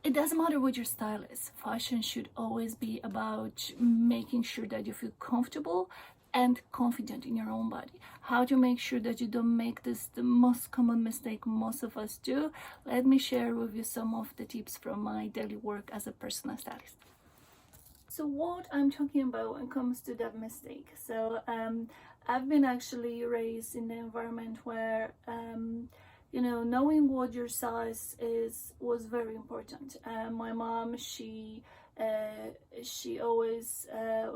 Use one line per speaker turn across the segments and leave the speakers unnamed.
it doesn't matter what your style is. Fashion should always be about making sure that you feel comfortable and confident in your own body. How to make sure that you don't make this the most common mistake most of us do. Let me share with you some of the tips from my daily work as a personal stylist. So what I'm talking about when it comes to that mistake. So I've been actually raised in an environment where you know, knowing what your size is was very important. My mom, she always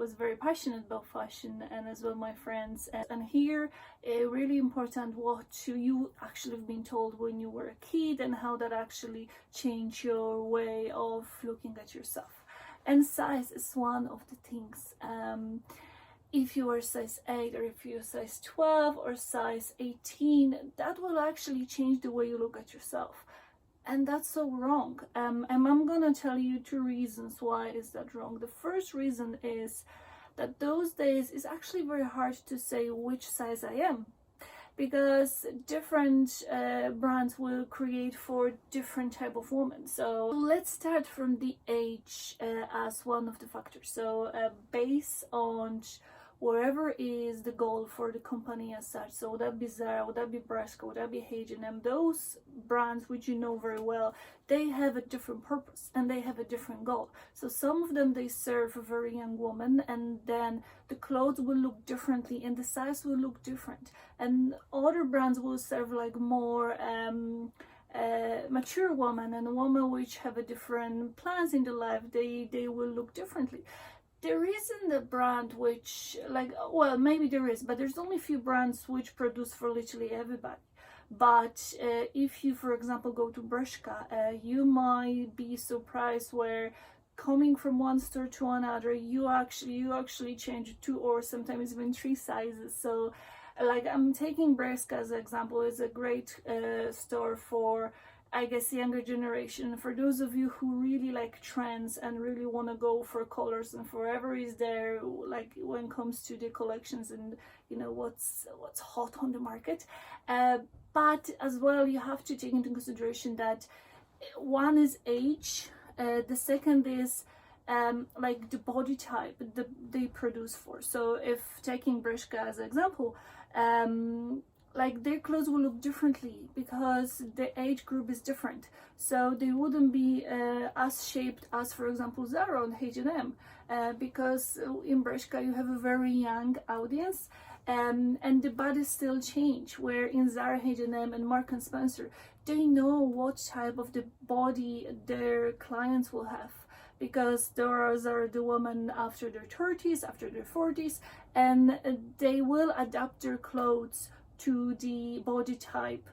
was very passionate about fashion, and as well my friends. And here, really important what you actually have been told when you were a kid, and how that actually changed your way of looking at yourself. And size is one of the things. If you are size 8 or if you're size 12 or size 18, that will actually change the way you look at yourself. And that's so wrong. And I'm gonna tell you 2 reasons why is that wrong. The first reason is that those days it's actually very hard to say which size I am, because different brands will create for different type of women. So let's start from the age as one of the factors. So based on wherever is the goal for the company as such, so would that be Zara, would that be Bershka, would that be H&M, those brands which you know very well, they have a different purpose and they have a different goal. So some of them, they serve a very young woman, and then the clothes will look differently and the size will look different, and other brands will serve like more mature woman, and a woman which have a different plans in the life, they will look differently. There isn't a brand which, like, well, maybe there is, but there's only a few brands which produce for literally everybody. But if you, for example, go to Bershka, you might be surprised where coming from one store to another, you actually change 2 or sometimes even 3 sizes. So, like, I'm taking Bershka as an example. It's a great store for, I guess, younger generation. For those of you who really like trends and really want to go for colors and forever is there, like when it comes to the collections and you know what's hot on the market. But as well, you have to take into consideration that one is age, the second is like the body type that they produce for. So if taking Bershka as an example, like their clothes will look differently because the age group is different, so they wouldn't be as shaped as, for example, Zara and H&M, because in Bershka you have a very young audience, and the bodies still change, where in Zara, H&M and Mark and Spencer, they know what type of the body their clients will have, because those are the women after their 30s, after their 40s, and they will adapt their clothes to the body type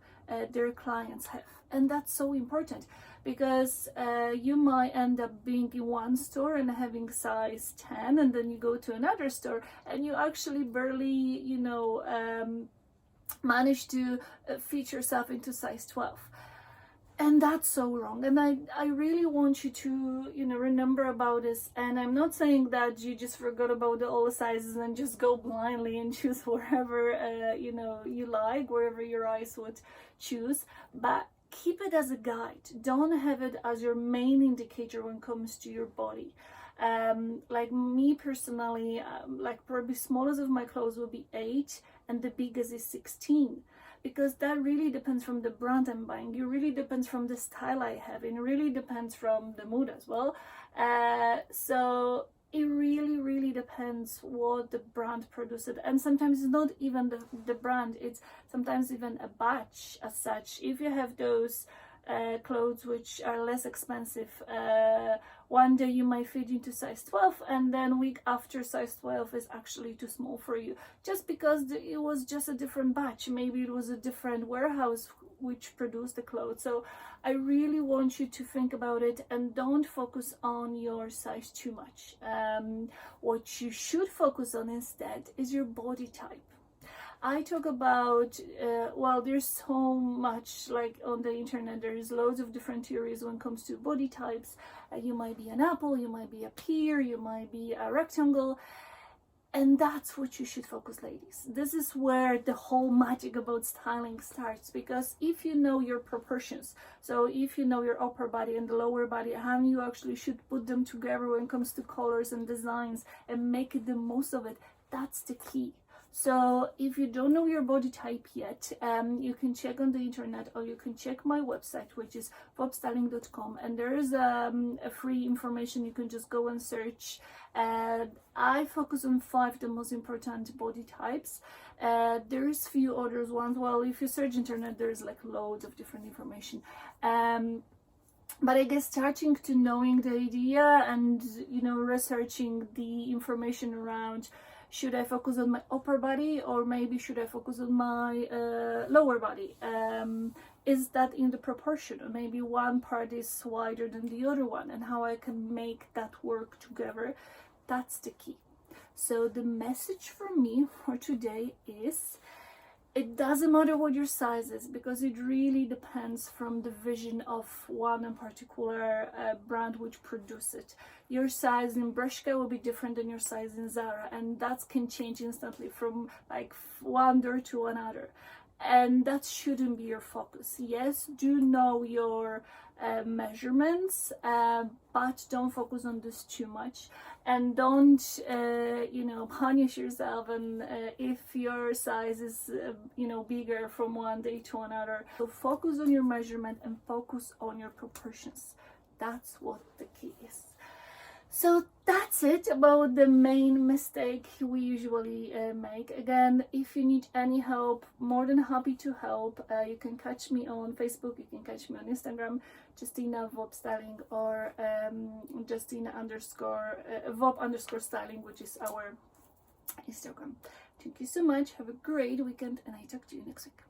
their clients have. And that's so important, because you might end up being in one store and having size 10, and then you go to another store and you actually barely, you know, manage to fit yourself into size 12. And that's so wrong. And I really want you to, you know, remember about this. And I'm not saying that you just forgot about all the sizes and just go blindly and choose wherever, you know, you like, wherever your eyes would choose. But keep it as a guide. Don't have it as your main indicator when it comes to your body. Like me personally, like probably smallest of my clothes will be 8 and the biggest is 16. Because that really depends from the brand I'm buying. It really depends from the style I have. And it really depends from the mood as well. So it really depends what the brand produces. And sometimes it's not even the brand. It's sometimes even a batch as such. If you have those clothes which are less expensive, one day you might fit into size 12, and then week after size 12 is actually too small for you, just because it was just a different batch. Maybe it was a different warehouse which produced the clothes. So I really want you to think about it and don't focus on your size too much. What you should focus on instead is your body type. I talk about, well, there's so much, like on the internet, there's loads of different theories when it comes to body types. You might be an apple, you might be a pear, you might be a rectangle. And that's what you should focus, ladies. This is where the whole magic about styling starts, because if you know your proportions, so if you know your upper body and the lower body, how you actually should put them together when it comes to colors and designs and make the most of it, that's the key. So if you don't know your body type yet, you can check on the internet, or you can check my website, which is vopstyling.com, and there is a free information. You can just go and search. I focus on 5 the most important body types. There's few others ones. Well, if you search internet, there's like loads of different information. But I guess starting to knowing the idea and, you know, researching the information around, should I focus on my upper body, or maybe should I focus on my lower body? Is that in the proportion? Or maybe one part is wider than the other one, and how I can make that work together. That's the key. So the message from me for today is, it doesn't matter what your size is, because it really depends from the vision of one in particular brand which produce it. Your size in Bershka will be different than your size in Zara, and that can change instantly from like one door to another. And that shouldn't be your focus. Yes, do know your measurements, but don't focus on this too much, and don't you know, punish yourself, and if your size is you know, bigger from one day to another. So focus on your measurement and focus on your proportions. That's what the key is. So that's it about the main mistake we usually make. Again, if you need any help, more than happy to help. You can catch me on Facebook, you can catch me on Instagram, Justyna Vop Styling, or Justyna_Vop_styling, which is our Instagram. Thank you so much. Have a great weekend, and I talk to you next week.